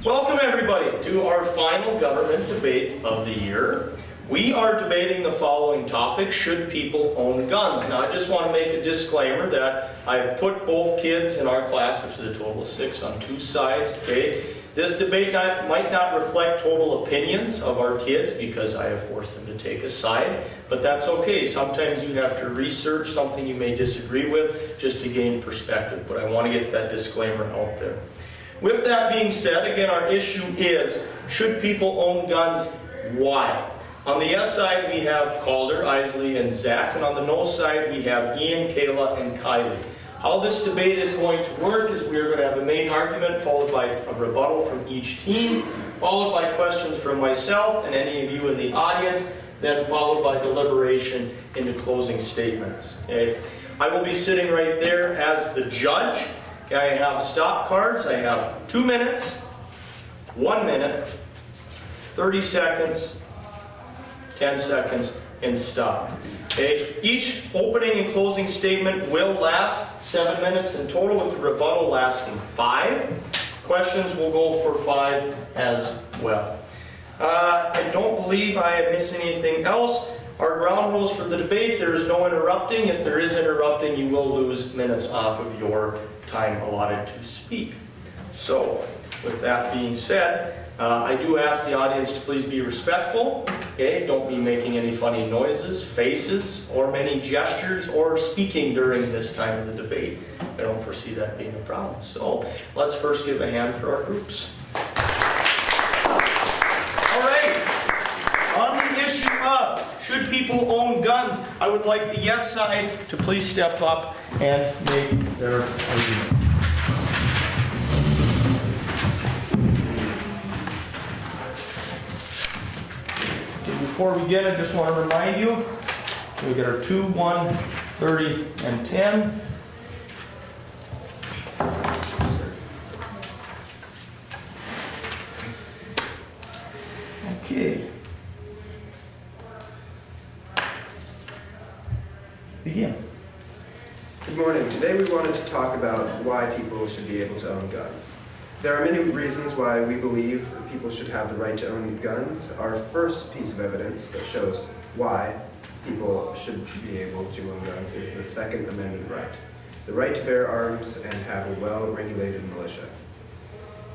Welcome everybody to our final government debate of the year. We are debating the following topic: should people own guns? Now I just want to make a disclaimer that I've put both kids in our class, which is a total of 6, on two sides, okay? This debate might not reflect total opinions of our kids because I have forced them to take a side, but that's okay. Sometimes you have to research something you may disagree with just to gain perspective, but I want to get that disclaimer out there. With that being said, again, our issue is, should people own guns? Why? On the yes side, we have Calder, Isley, and Zach, and on the no side, we have Ian, Kayla, and Kylie. How this debate is going to work is we are going to have a main argument followed by a rebuttal from each team, followed by questions from myself and any of you in the audience, then followed by deliberation into closing statements. Okay? I will be sitting right there as the judge. Okay, I have stop cards. I have 2 minutes, 1 minute, 30 seconds, 10 seconds, and stop. Okay? Each opening and closing statement will last 7 minutes in total, with the rebuttal lasting 5. Questions will go for 5 as well. I don't believe I am missing anything else. Our ground rules for the debate: there is no interrupting. If there is interrupting, you will lose minutes off of your time allotted to speak. So, with that being said, I do ask the audience to please be respectful. Okay, don't be making any funny noises, faces, or many gestures, or speaking during this time of the debate. I don't foresee that being a problem. So, let's first give a hand for our groups. All right. On the issue of should people own guns, I would like the yes side to please step up and make their argument. Before we begin, I just want to remind you, we get our 2, 1, 30, and 10. Okay. Begin. Good morning. Today we wanted to talk about why people should be able to own guns. There are many reasons why we believe people should have the right to own guns. Our first piece of evidence that shows why people should be able to own guns is the Second Amendment right. The right to bear arms and have a well-regulated militia.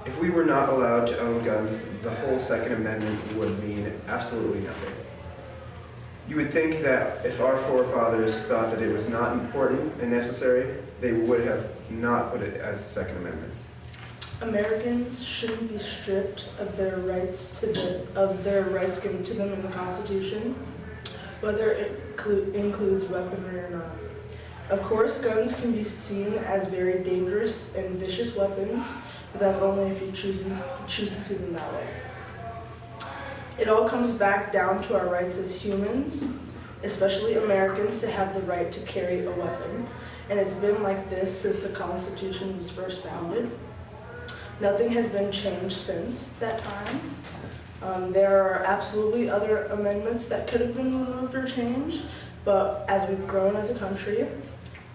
If we were not allowed to own guns, the whole Second Amendment would mean absolutely nothing. You would think that if our forefathers thought that it was not important and necessary, they would have not put it as a Second Amendment. Americans shouldn't be stripped of their rights given to them in the Constitution, whether it includes weaponry or not. Of course, guns can be seen as very dangerous and vicious weapons, but that's only if you choose to see them that way. It all comes back down to our rights as humans, especially Americans, to have the right to carry a weapon. And it's been like this since the Constitution was first founded. Nothing has been changed since that time. There are absolutely other amendments that could have been removed or changed, but as we've grown as a country,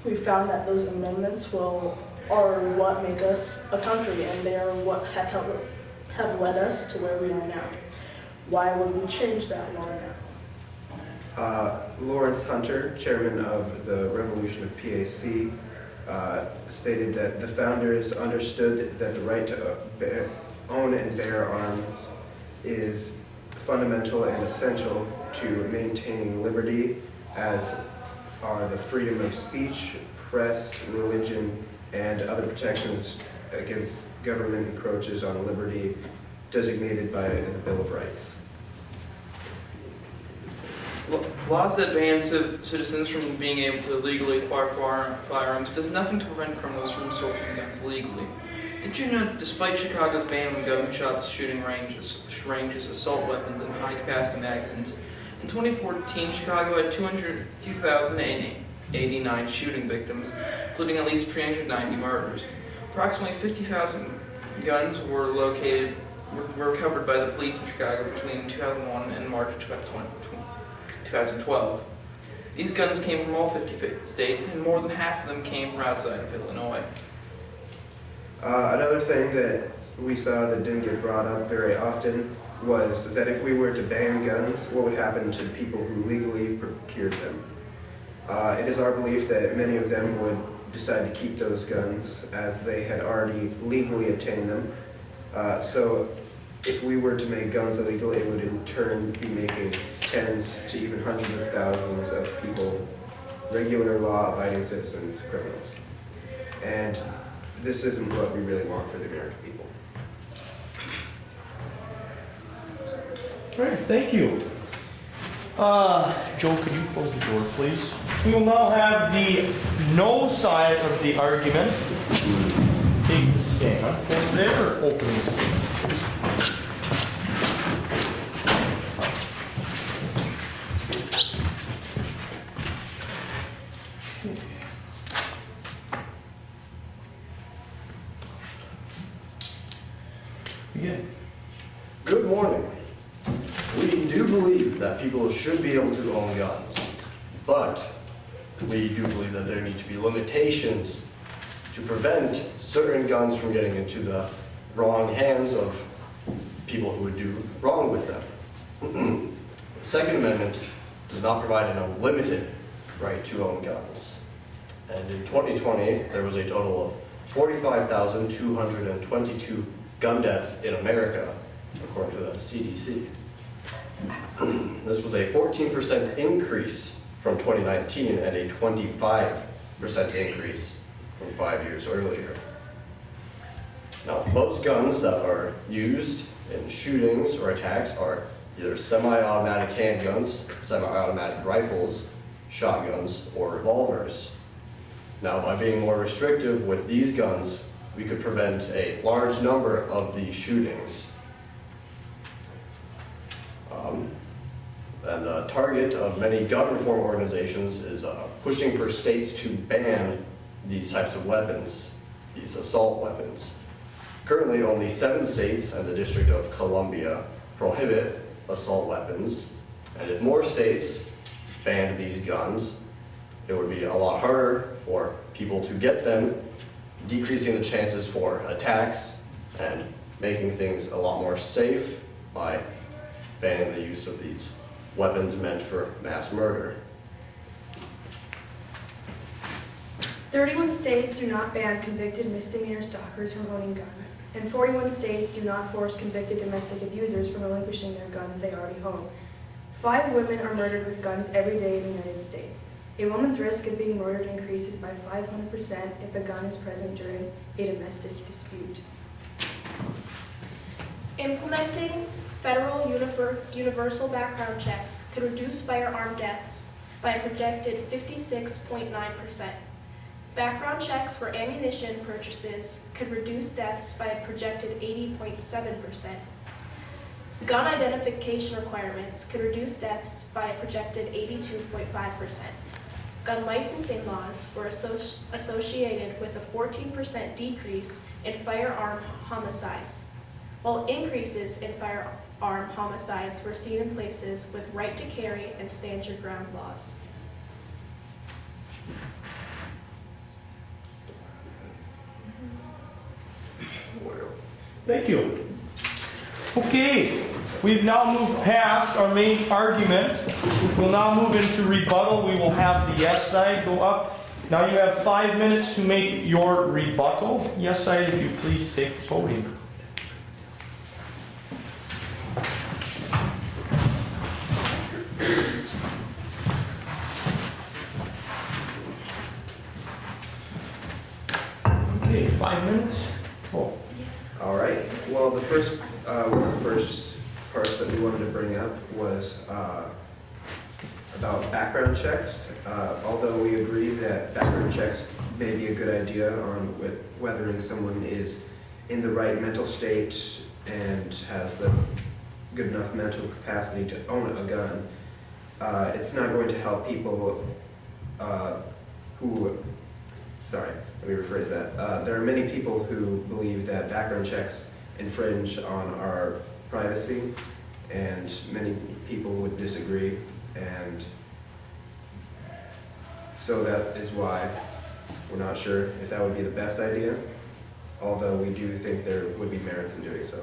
we found that those amendments are what make us a country, and they are what have led us to where we are now. Why would we change that law now? Lawrence Hunter, chairman of the Revolution of PAC, stated that the founders understood that the right to own and bear arms is fundamental and essential to maintaining liberty, as are the freedom of speech, press, religion, and other protections against government encroaches on liberty designated by the Bill of Rights. Laws that ban citizens from being able to legally acquire firearms does nothing to prevent criminals from sourcing guns legally. Did you know that despite Chicago's ban on gunshots, shooting ranges, assault weapons, and high-capacity magazines, in 2014 Chicago had 202,089 shooting victims, including at least 390 murders. Approximately 50,000 guns were recovered by the police in Chicago between 2001 and March 2012. These guns came from all 50 states, and more than half of them came from outside of Illinois. Another thing that we saw that didn't get brought up very often was that if we were to ban guns, what would happen to people who legally procured them? It is our belief that many of them would decide to keep those guns as they had already legally obtained them. So if we were to make guns illegal, it would in turn be making tens to even hundreds of thousands of people, regular law-abiding citizens, criminals. And this isn't what we really want for the American people. All right, thank you. Joe, could you close the door, please? We will now have the no side of the argument. Take the stand over there, or opening statement. Begin. Good morning. We do believe that people should be able to own guns, but we do believe that there need to be limitations to prevent certain guns from getting into the wrong hands of people who would do wrong with them. The Second Amendment does not provide an unlimited right to own guns. And in 2020, there was a total of 45,222 gun deaths in America, according to the CDC. This was a 14% increase from 2019 and a 25% increase from 5 years earlier. Now, most guns that are used in shootings or attacks are either semi-automatic handguns, semi-automatic rifles, shotguns, or revolvers. Now, by being more restrictive with these guns, we could prevent a large number of these shootings. And the target of many gun reform organizations is pushing for states to ban these types of weapons, these assault weapons. Currently, only 7 states and the District of Columbia prohibit assault weapons, and if more states banned these guns, it would be a lot harder for people to get them, decreasing the chances for attacks and making things a lot more safe by banning the use of these weapons meant for mass murder. 31 states do not ban convicted misdemeanor stalkers from owning guns, and 41 states do not force convicted domestic abusers from relinquishing their guns they already own. 5 women are murdered with guns every day in the United States. A woman's risk of being murdered increases by 500% if a gun is present during a domestic dispute. Implementing federal universal background checks could reduce firearm deaths by a projected 56.9%. Background checks for ammunition purchases could reduce deaths by a projected 80.7%. Gun identification requirements could reduce deaths by a projected 82.5%. Gun licensing laws were associated with a 14% decrease in firearm homicides, while increases in firearm homicides were seen in places with right to carry and stand your ground laws. Thank you. Okay, we've now moved past our main argument. We'll now move into rebuttal. We will have the yes side go up. Now you have 5 minutes to make your rebuttal. Yes side, if you please take the podium. Okay, 5 minutes. Oh. All right. Well, the first one of the first parts that we wanted to bring up was about background checks. Although we agree that background checks may be a good idea on whether someone is in the right mental state and has the good enough mental capacity to own a gun, it's not going to help people who. Sorry, let me rephrase that. There are many people who believe that background checks infringe on our privacy, and many people would disagree, and so that is why we're not sure if that would be the best idea. although we do think there would be merits in doing so.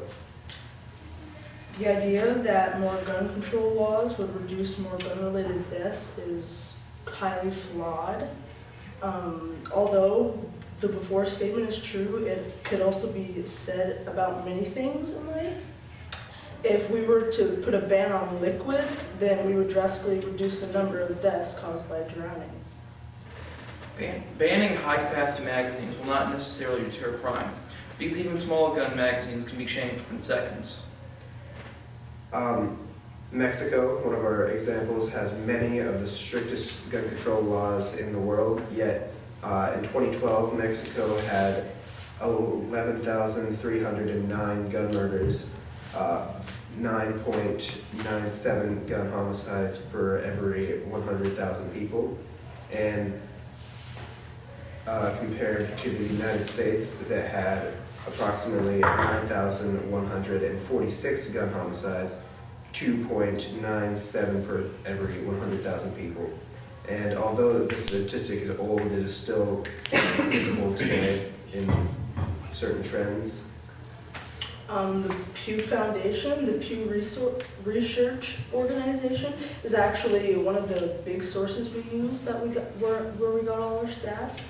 The idea that more gun control laws would reduce more gun-related deaths is highly flawed. Although the before statement is true, it could also be said about many things in life. If we were to put a ban on liquids, then we would drastically reduce the number of deaths caused by drowning. Banning high-capacity magazines will not necessarily deter crime, because even small gun magazines can be changed within seconds. Mexico, one of our examples, has many of the strictest gun control laws in the world, yet in 2012, Mexico had 11,309 gun murders, 9.97 gun homicides per every 100,000 people, and compared to the United States that had approximately 9,146 gun homicides, 2.97 per every 100,000 people. And although the statistic is old, it is still visible today in certain trends. The Pew Foundation, the Pew Research Organization, is actually one of the big sources we use that we got where we got all our stats.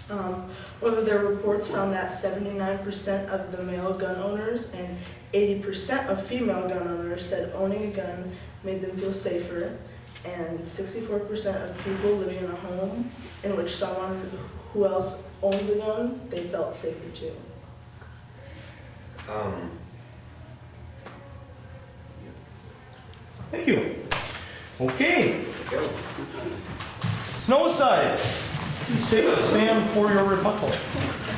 One of their reports found that 79% of the male gun owners and 80% of female gun owners said owning a gun made them feel safer, and 64% of people living in a home in which someone who else owns a gun, they felt safer too. Thank you. Okay. Snow side. Please take a stand for your rebuttal.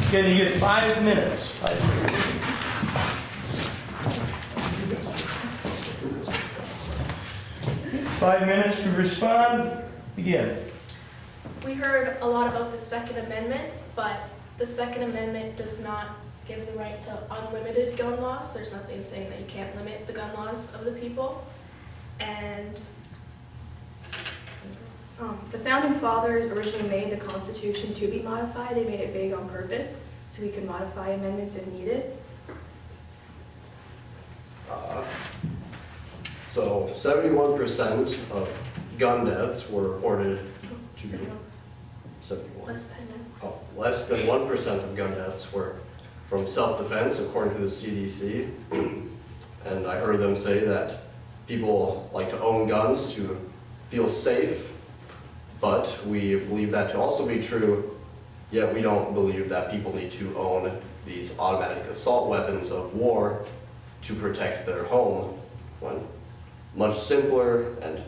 Again, you get 5 minutes. 5 minutes. 5 minutes to respond. Begin. We heard a lot about the Second Amendment, but the Second Amendment does not give the right to unlimited gun laws. There's nothing saying that you can't limit the gun laws of the people. And The Founding Fathers originally made the Constitution to be modified. They made it vague on purpose, so we could modify amendments if needed. So 71% of gun deaths were reported to be 71. Less than 1% of gun deaths were from self-defense, according to the CDC. And I heard them say that people like to own guns to feel safe, but we believe that to also be true, yet we don't believe that people need to own these automatic assault weapons of war to protect their home, when much simpler and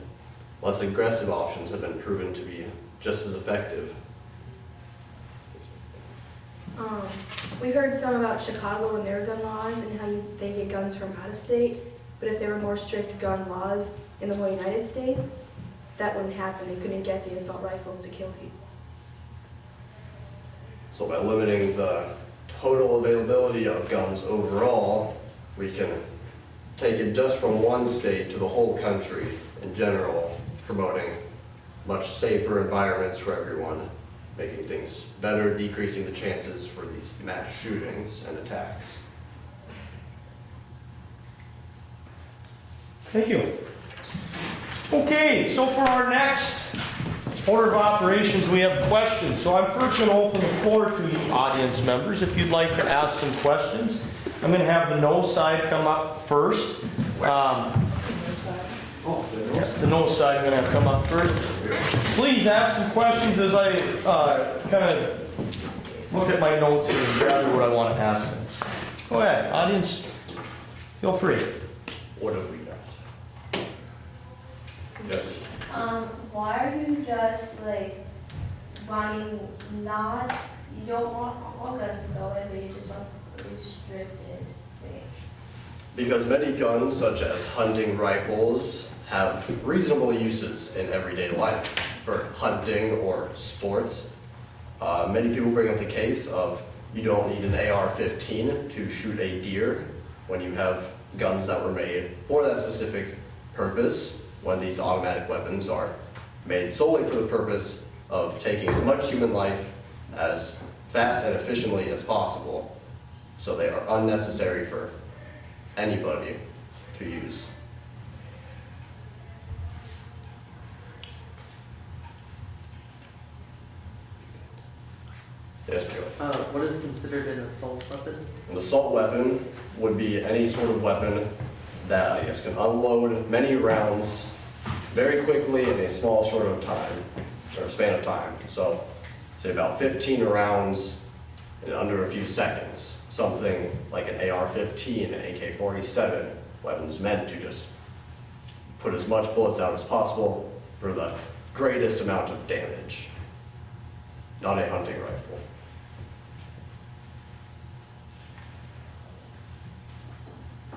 less aggressive options have been proven to be just as effective. We heard some about Chicago and their gun laws and how they get guns from out of state, but if there were more strict gun laws in the whole United States, that wouldn't happen. They couldn't get the assault rifles to kill people. So by limiting the total availability of guns overall, we can take it just from one state to the whole country in general, promoting much safer environments for everyone, making things better, decreasing the chances for these mass shootings and attacks. Thank you. Okay, so for our next order of operations, we have questions. So I'm first going to open the floor to the audience members. If you'd like to ask some questions, I'm going to have the no side come up first. The no side I'm going to have come up first. Please ask some questions as I kind of look at my notes here and gather what I want to ask them. Go ahead, audience, feel free. What have we got? Yes. Why are you just wanting not, you don't want all guns to go in, but you just want restricted range? Because many guns, such as hunting rifles, have reasonable uses in everyday life for hunting or sports. Many people bring up the case of you don't need an AR-15 to shoot a deer when you have guns that were made for that specific purpose, when these automatic weapons are made solely for the purpose of taking as much human life as fast and efficiently as possible. So they are unnecessary for anybody to use. Yes, Joe. What is considered an assault weapon? An assault weapon would be any sort of weapon that, I guess, can unload many rounds very quickly in a small short of time, or span of time. So, say about 15 rounds in under a few seconds. Something like an AR-15, an AK-47, weapons meant to just put as much bullets out as possible for the greatest amount of damage. Not a hunting rifle.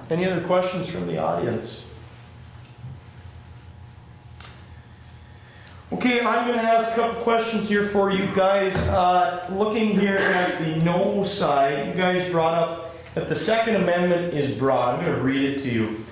Any other questions from the audience? Okay, I'm going to ask a couple questions here for you guys. Looking here at the no side, you guys brought up that the Second Amendment is broad. I'm going to read it to you.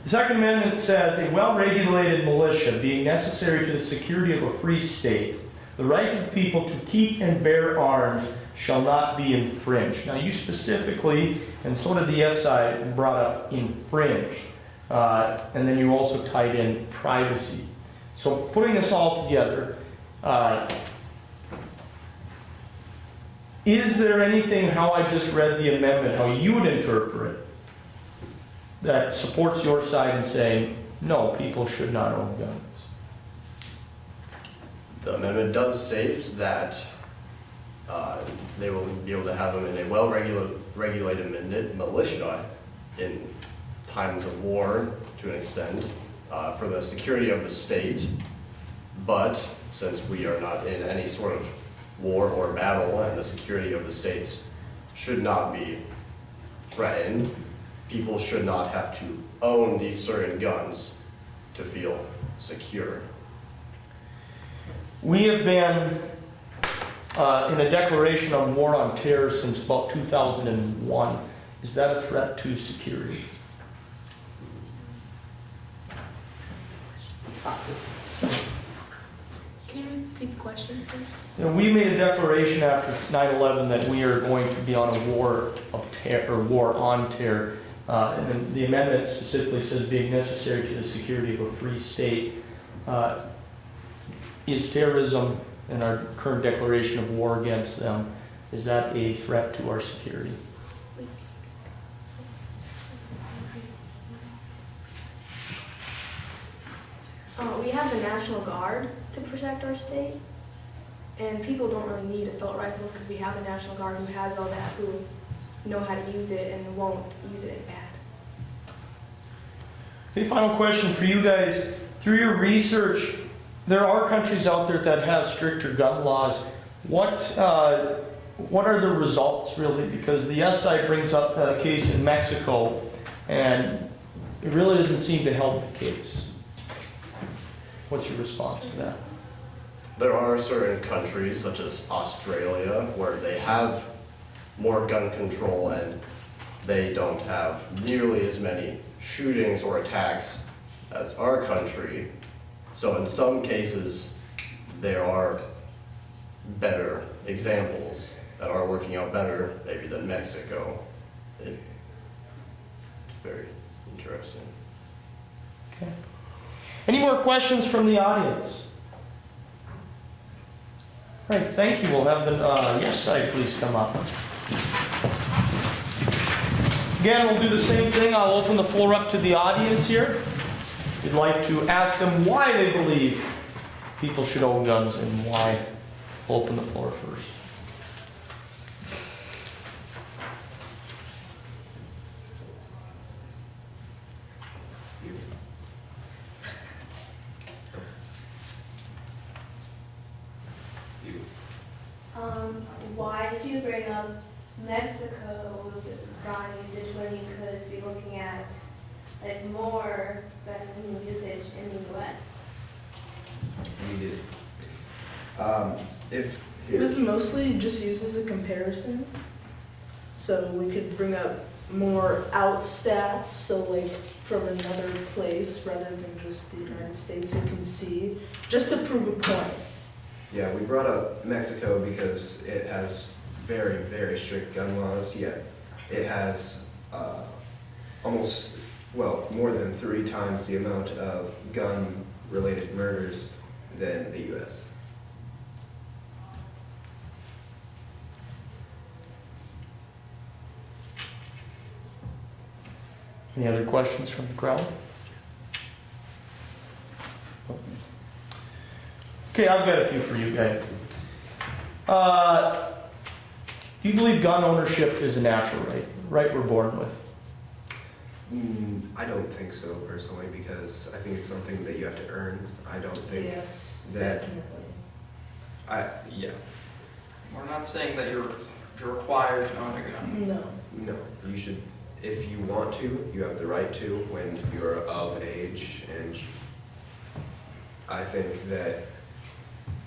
The Second Amendment says, a well-regulated militia being necessary to the security of a free state, the right of the people to keep and bear arms shall not be infringed. Now you specifically, and so did the yes side, brought up infringed. And then you also tied in privacy. So putting this all together, is there anything, how I just read the amendment, how you would interpret it, that supports your side in saying, no, people should not own guns? The amendment does state that they will be able to have them in a well-regulated militia in times of war, to an extent, for the security of the state. But since we are not in any sort of war or battle, and the security of the states should not be threatened, people should not have to own these certain guns to feel secure. We have been in a declaration on war on terror since about 2001. Is that a threat to security? Can you repeat the question, please? You know, we made a declaration after 9/11 that we are going to be on a war of terror, or war on terror. And then the amendment specifically says being necessary to the security of a free state. Is terrorism and our current declaration of war against them, is that a threat to our security? We have the National Guard to protect our state, and people don't really need assault rifles because we have the National Guard who has all that, who know how to use it and won't use it in bad. Okay, final question for you guys. Through your research, there are countries out there that have stricter gun laws. What are the results really? Because the yes side brings up a case in Mexico, and it really doesn't seem to help the case. What's your response to that? There are certain countries, such as Australia, where they have more gun control and they don't have nearly as many shootings or attacks as our country. So in some cases, there are better examples that are working out better, maybe than Mexico. It's very interesting. Okay. Any more questions from the audience? All right, thank you. We'll have the yes side please come up. Again, we'll do the same thing. I'll open the floor up to the audience here. We'd like to ask them why they believe people should own guns and why. We'll open the floor first. Why did you bring up Mexico's gun usage when you could be looking at like more gun usage in the U.S.? We did. It was mostly just used as a comparison. So we could bring up more out stats, so like from another place rather than just the United States, you can see, just to prove a point. Yeah, we brought up Mexico because it has very, very strict gun laws, yet it has almost, well, more than 3 times the amount of gun-related murders than the U.S. Any other questions from the crowd? Okay, I've got a few for you guys. Do you believe gun ownership is a natural right we're born with? I don't think so personally, because I think it's something that you have to earn. I don't think Yes, that. definitely. Yeah, We're not saying that you're required to own a gun. No. no, you should, if you want to, you have the right to when you're of age, and I think that,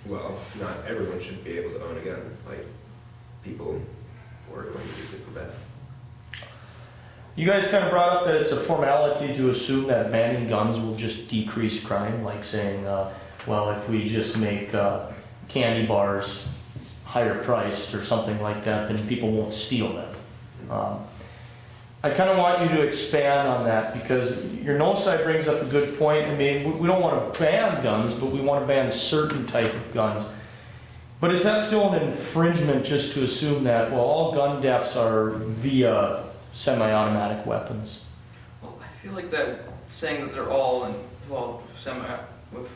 well, not everyone should be able to own a gun. Like, people were going to use it for bad. You guys kind of brought up that it's a formality to assume that banning guns will just decrease crime, like saying, well, if we just make candy bars higher priced or something like that, then people won't steal them. I kind of want you to expand on that, because your no side brings up a good point. I mean, we don't want to ban guns, but we want to ban certain type of guns. But is that still an infringement just to assume that, well, all gun deaths are via semi-automatic weapons? Well, I feel like that saying that they're all involved with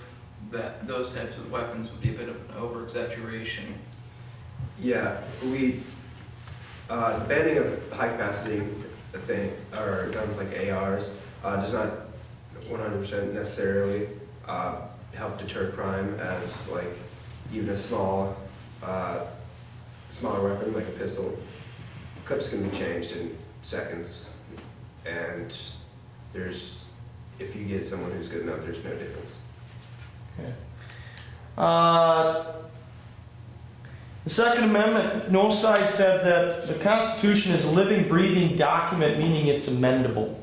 those types of weapons would be a bit of an over-exaggeration. Yeah, the banning of high capacity or guns like ARs does not 100% necessarily help deter crime, as like even a smaller weapon like a pistol, clips can be changed in seconds, and if you get someone who's good enough, there's no difference. Okay. The Second Amendment, no side said that the Constitution is a living, breathing document, meaning it's amendable.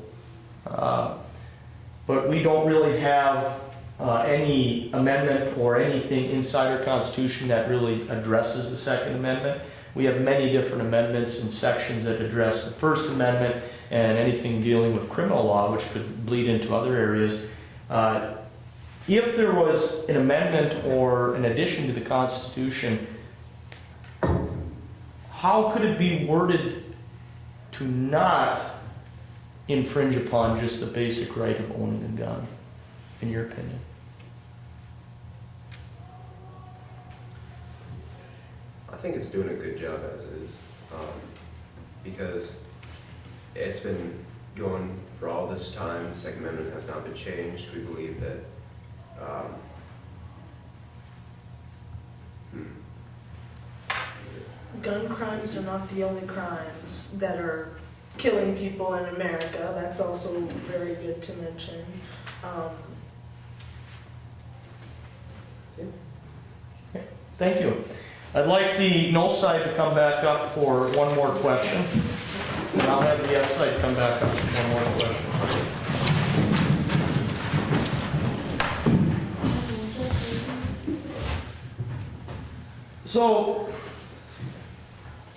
But we don't really have any amendment or anything inside our Constitution that really addresses the Second Amendment. We have many different amendments and sections that address the First Amendment and anything dealing with criminal law, which could bleed into other areas. If there was an amendment or an addition to the Constitution, how could it be worded to not infringe upon just the basic right of owning a gun, in your opinion? I think it's doing a good job as is, because it's been going for all this time. The Second Amendment has not been changed. We believe that Gun crimes are not the only crimes that are killing people in America. That's also very good to mention. Thank you. I'd like the no side to come back up for one more question. And I'll have the yes side come back up for one more question. So,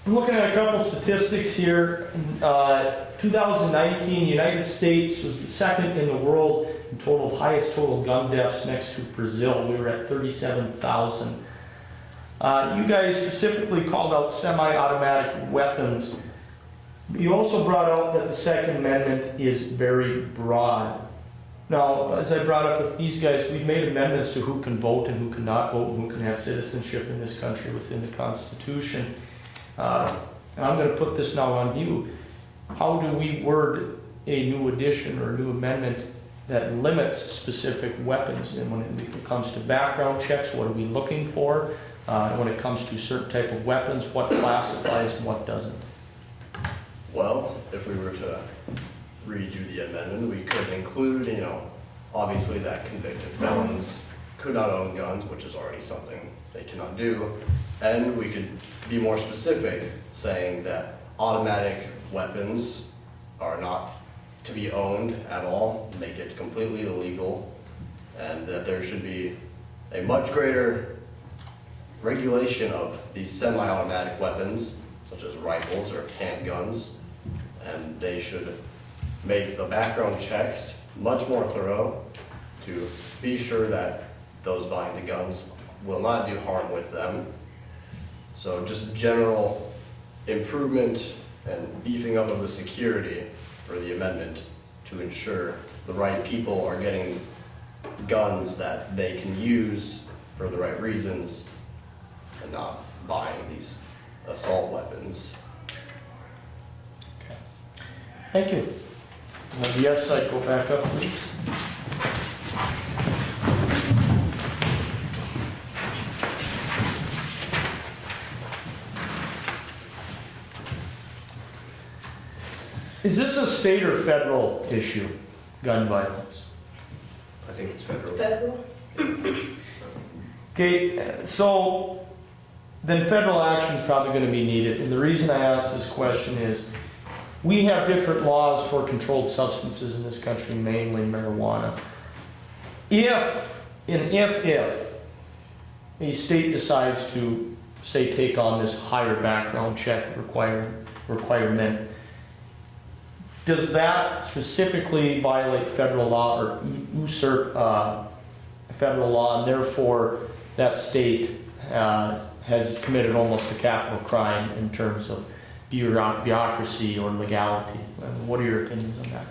I'm looking at a couple statistics here. 2019, the United States was the second in the world in highest total gun deaths, next to Brazil. We were at 37,000. You guys specifically called out semi-automatic weapons. You also brought out that the Second Amendment is very broad. Now, as I brought up with these guys, we've made amendments to who can vote and who cannot vote and who can have citizenship in this country within the Constitution. And I'm going to put this now on you. How do we word a new addition or a new amendment that limits specific weapons? And when it comes to background checks, what are we looking for? When it comes to certain type of weapons, what classifies and what doesn't? Well, if we were to redo the amendment, we could include, obviously that convicted felons could not own guns, which is already something they cannot do. And we could be more specific, saying that automatic weapons are not to be owned at all, make it completely illegal, and that there should be a much greater regulation of these semi-automatic weapons, such as rifles or handguns, And they should make the background checks much more thorough to be sure that those buying the guns will not do harm with them. So just general improvement and beefing up of the security for the amendment to ensure the right people are getting guns that they can use for the right reasons and not buying these assault weapons. Thank you. The yes side, go back up, please. Is this a state or federal issue, gun violence? I think it's federal. Federal? Okay, so then federal action is probably going to be needed. And the reason I ask this question is we have different laws for controlled substances in this country, mainly marijuana. If a state decides to, say, take on this higher background check requirement, does that specifically violate federal law or usurp federal law, and therefore that state has committed almost a capital crime in terms of bureaucracy or legality? What are your opinions on that?